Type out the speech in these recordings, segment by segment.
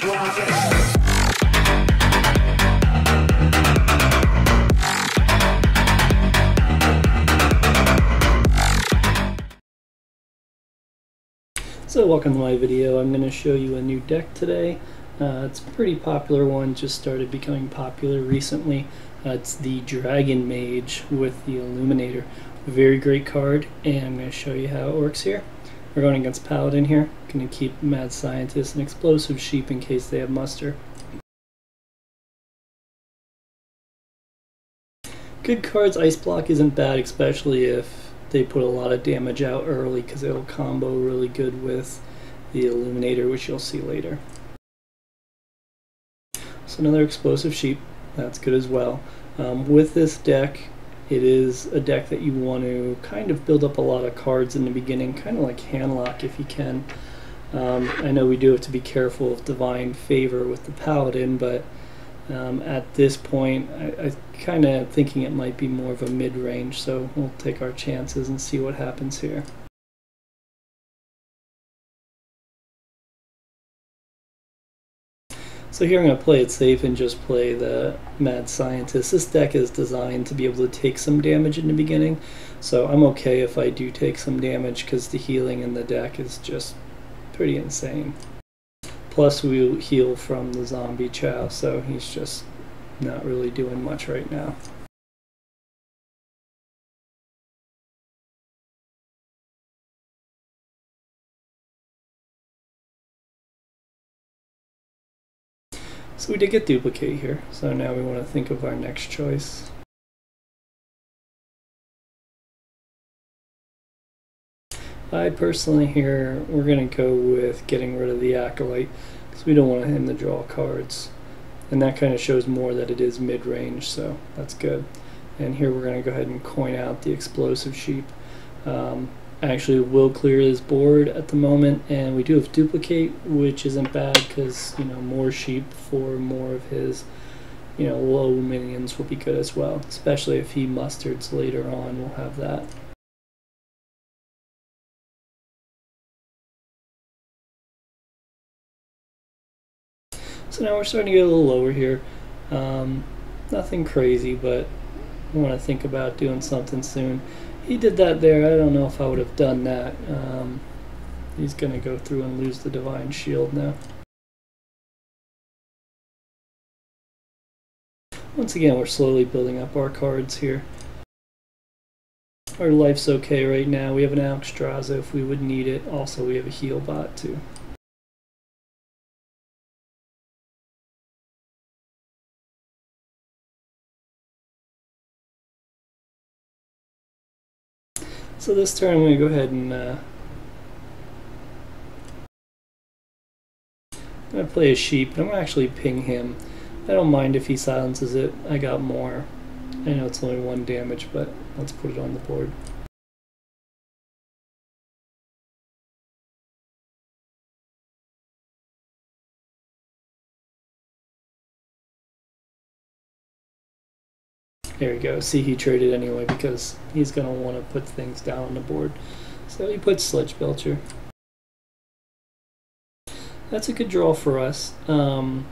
So welcome to my video. I'm going to show you a new deck today. It's a pretty popular one, just started becoming popular recently. It's the Dragon Mage with the Illuminator. Very great card, and I'm going to show you how it works here. We're going against Paladin here. Going to keep Mad Scientist and Explosive Sheep in case they have muster. Good cards, Ice Block isn't bad, especially if they put a lot of damage out early, because it'll combo really good with the Illuminator, which you'll see later. So another Explosive Sheep, that's good as well. With this deck, it is a deck that you want to kind of build up a lot of cards in the beginning, kind of like Handlock if you can. I know we do have to be careful of Divine Favor with the Paladin, but at this point, I kind of thinking it might be more of a mid-range, so we'll take our chances and see what happens here. So here I'm going to play it safe and just play the Mad Scientist. This deck is designed to be able to take some damage in the beginning, so I'm okay if I do take some damage because the healing in the deck is just pretty insane. Plus we heal from the zombie chow, so he's just not really doing much right now. So we did get Duplicate here, so now we want to think of our next choice. I personally here, we're going to go with getting rid of the Acolyte, because we don't want him to draw cards. And that kind of shows more that it is mid-range, so that's good. And here we're going to go ahead and coin out the Explosive Sheep. Actually will clear his board at the moment, and we do have Duplicate, which isn't bad because, you know, more sheep for more of his, you know, low minions will be good as well. Especially if he mustards later on, we'll have that. So now we're starting to get a little lower here. Nothing crazy, but I want to think about doing something soon. He did that there. I don't know if I would have done that. He's going to go through and lose the Divine Shield now. Once again, we're slowly building up our cards here. Our life's okay right now. We have an Alexstrasza if we would need it. Also, we have a heal bot too. So this turn I'm going to go ahead and I'm going to play a sheep, and I'm going to actually ping him. I don't mind if he silences it. I got more. I know it's only 1 damage, but let's put it on the board. There we go. See, he traded anyway because he's going to want to put things down on the board. So he puts Sledge Belcher. That's a good draw for us. I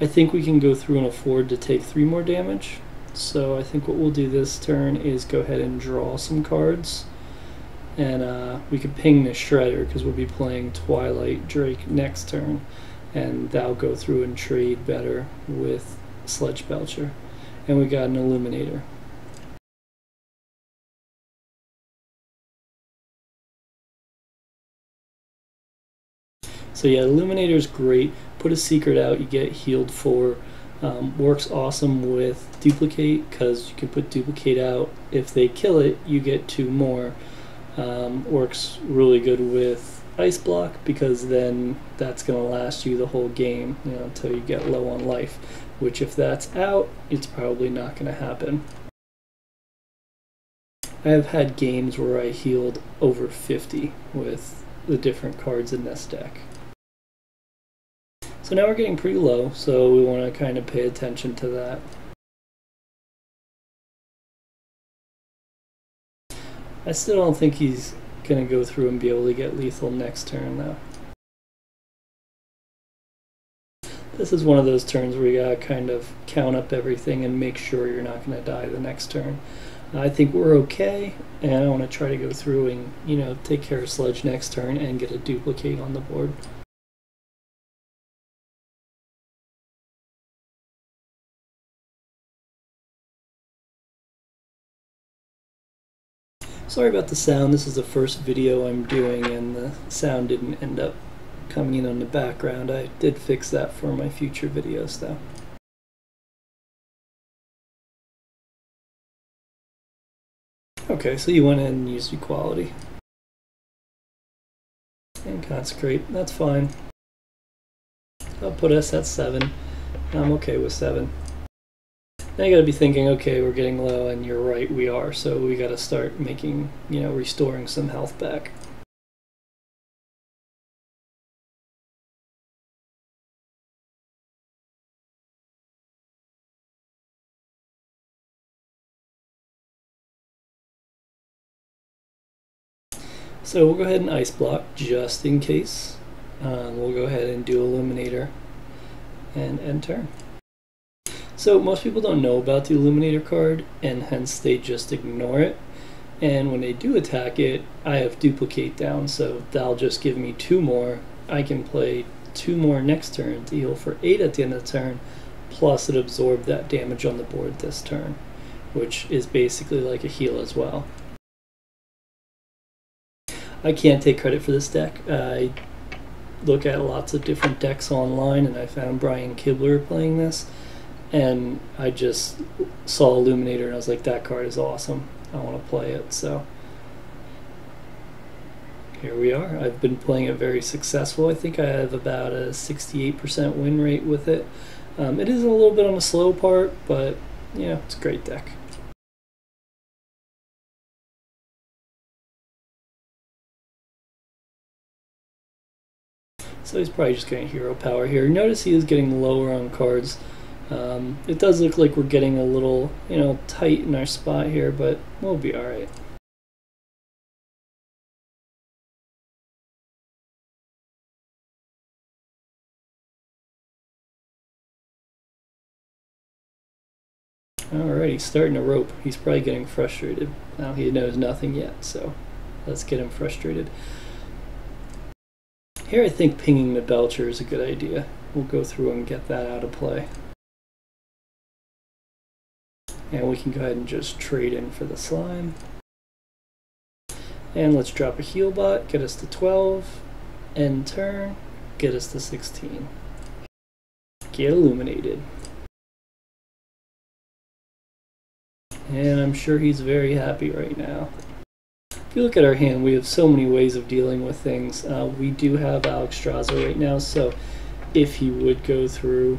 think we can go through and afford to take 3 more damage. So I think what we'll do this turn is go ahead and draw some cards. And we could ping the Shredder because we'll be playing Twilight Drake next turn. And that'll go through and trade better with Sledge Belcher, and we got an Illuminator. So yeah, Illuminator's great. Put a secret out, you get healed for. Works awesome with Duplicate because you can put Duplicate out. If they kill it, you get 2 more. Works really good with Ice Block because then that's going to last you the whole game, you know, until you get low on life. Which if that's out, it's probably not going to happen. I have had games where I healed over 50 with the different cards in this deck. So now we're getting pretty low, so we want to kind of pay attention to that. I still don't think he's going to go through and be able to get lethal next turn though. This is one of those turns where you gotta kind of count up everything and make sure you're not gonna die the next turn. I think we're okay, and I want to try to go through and, you know, take care of Sledge next turn and get a duplicate on the board. Sorry about the sound, this is the first video I'm doing and the sound didn't end up coming in on the background. I did fix that for my future videos though. Okay, so you went in and used equality. And consecrate, that's fine. I'll put us at 7. I'm okay with 7. Now you gotta be thinking, okay, we're getting low, and you're right, we are, so we gotta start making, you know, restoring some health back. So we'll go ahead and ice block just in case. We'll go ahead and do Illuminator and end turn. So most people don't know about the Illuminator card, and hence they just ignore it. And when they do attack it, I have duplicate down, so that'll just give me 2 more. I can play 2 more next turn to heal for 8 at the end of the turn, plus it absorbed that damage on the board this turn, which is basically like a heal as well. I can't take credit for this deck. I look at lots of different decks online, and I found Brian Kibler playing this, and I just saw Illuminator and I was like, that card is awesome. I want to play it. So here we are. I've been playing it very successful. I think I have about a 68% win rate with it. It is a little bit on the slow part, but yeah, it's a great deck. So he's probably just getting hero power here. Notice he is getting lower on cards. It does look like we're getting a little, you know, tight in our spot here, but we'll be alright. Alright, he's starting to rope. He's probably getting frustrated. Now he knows nothing yet, so let's get him frustrated. Here I think pinging the Belcher is a good idea. We'll go through and get that out of play. And we can go ahead and just trade in for the slime. And let's drop a heal bot, get us to 12, end turn, get us to 16. Get Illuminated. And I'm sure he's very happy right now. If you look at our hand, we have so many ways of dealing with things. We do have Alex Strasser right now, so if he would go through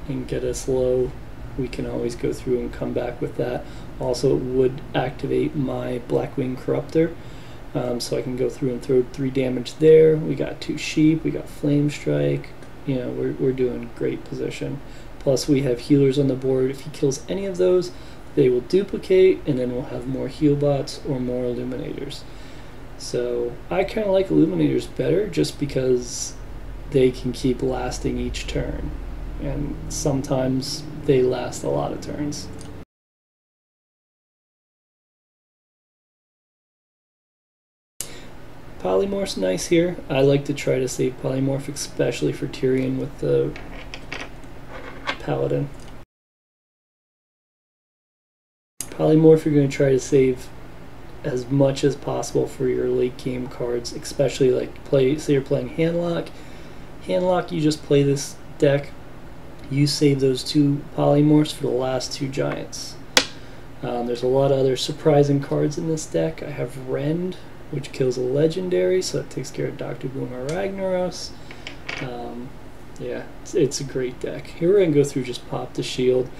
and get us low, we can always go through and come back with that. Also, it would activate my Blackwing Corruptor, so I can go through and throw 3 damage there. We got 2 sheep, we got Flame Strike. You know, we're doing great position. Plus, we have healers on the board. If he kills any of those, they will duplicate, and then we'll have more heal bots or more Illuminators. So I kind of like Illuminators better just because they can keep lasting each turn, and sometimes they last a lot of turns. Polymorph's nice here. I like to try to save Polymorph, especially for Tyrion with the Paladin. Polymorph, you're going to try to save as much as possible for your late game cards, especially like say you're playing Handlock. Handlock, you just play this deck, you save those 2 Polymorphs for the last 2 Giants. There's a lot of other surprising cards in this deck. I have Rend, which kills a legendary, so it takes care of Dr. Boomer Ragnaros. Yeah, it's a great deck. Here we're going to go through, just pop the shield.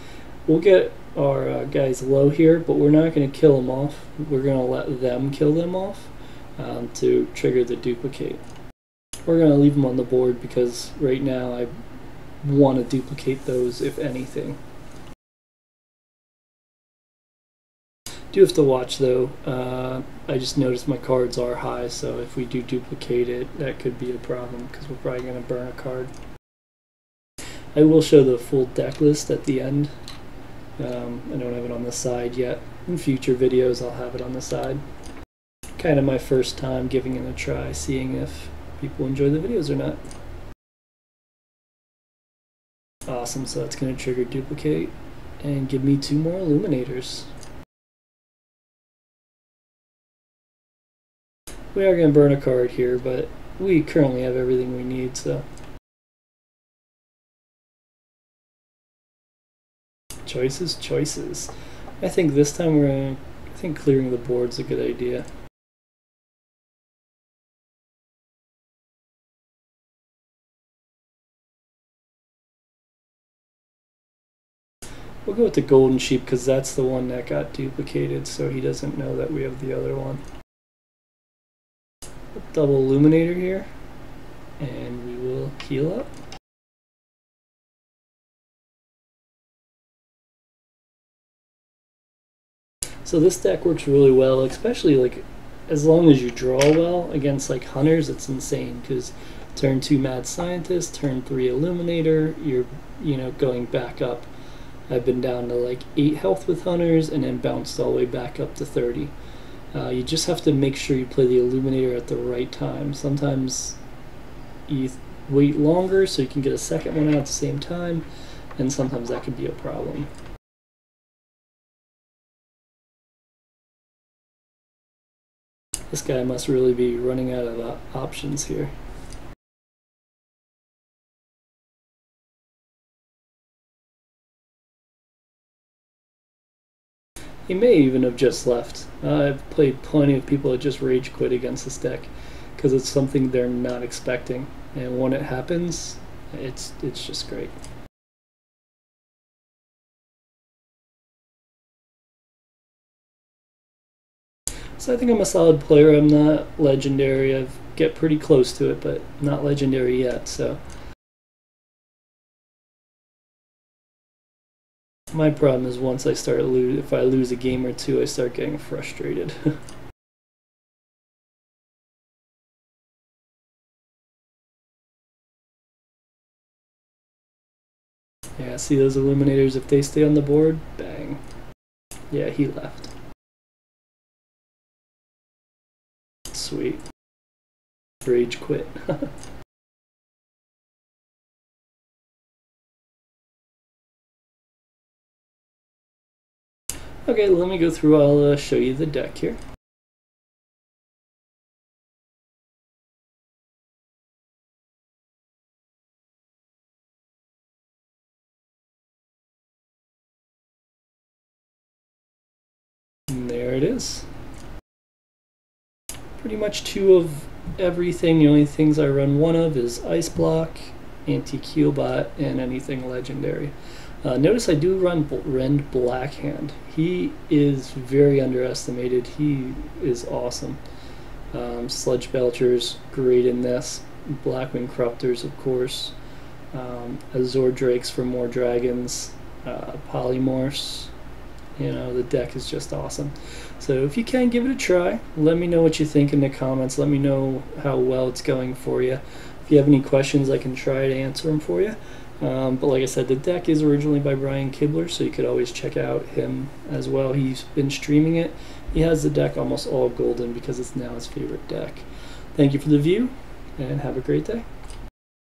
We'll get our guys low here, but we're not going to kill them off. We're going to let them kill them off to trigger the duplicate. We're going to leave them on the board because right now I want to duplicate those, if anything. Do have to watch though. I just noticed my cards are high, so if we do duplicate it, that could be a problem because we're probably going to burn a card. I will show the full deck list at the end. I don't have it on the side yet. In future videos I'll have it on the side. Kind of my first time giving it a try, seeing if people enjoy the videos or not. Awesome, so that's going to trigger duplicate and give me 2 more Illuminators. We are going to burn a card here, but we currently have everything we need, so. Choices, choices. I think this time I think clearing the board's a good idea. We'll go with the golden sheep because that's the one that got duplicated, so he doesn't know that we have the other one. Double Illuminator here, and we will heal up. So this deck works really well, especially like as long as you draw well against like hunters. It's insane because turn 2 Mad Scientist, turn 3 Illuminator, you're going back up. I've been down to like 8 health with hunters and then bounced all the way back up to 30. You just have to make sure you play the Illuminator at the right time. Sometimes you wait longer so you can get a second one out at the same time, and sometimes that could be a problem. This guy must really be running out of options here. He may even have just left. I've played plenty of people that just rage quit against this deck because it's something they're not expecting, and when it happens, it's just great. So I think I'm a solid player. I'm not legendary. I get pretty close to it, but not legendary yet, so. My problem is once I start if I lose a game or two, I start getting frustrated. Yeah, see those Illuminators, if they stay on the board, bang. Yeah, he left. Sweet. Rage quit. Okay, let me go through. I'll show you the deck here. And there it is. Pretty much 2 of everything. The only things I run 1 of is Ice Block, Anti-Keelbot, and anything legendary. Notice I do run Rend Blackhand. He is very underestimated. He is awesome. Sludge Belchers, great in this. Blackwing Corruptors, of course. Azure Drakes for more dragons. Polymorphs. The deck is just awesome. So if you can, give it a try. Let me know what you think in the comments. Let me know how well it's going for you. If you have any questions, I can try to answer them for you. But like I said, the deck is originally by Brian Kibler, so you could always check out him as well. He's been streaming it. He has the deck almost all golden because it's now his favorite deck. Thank you for the view, and have a great day.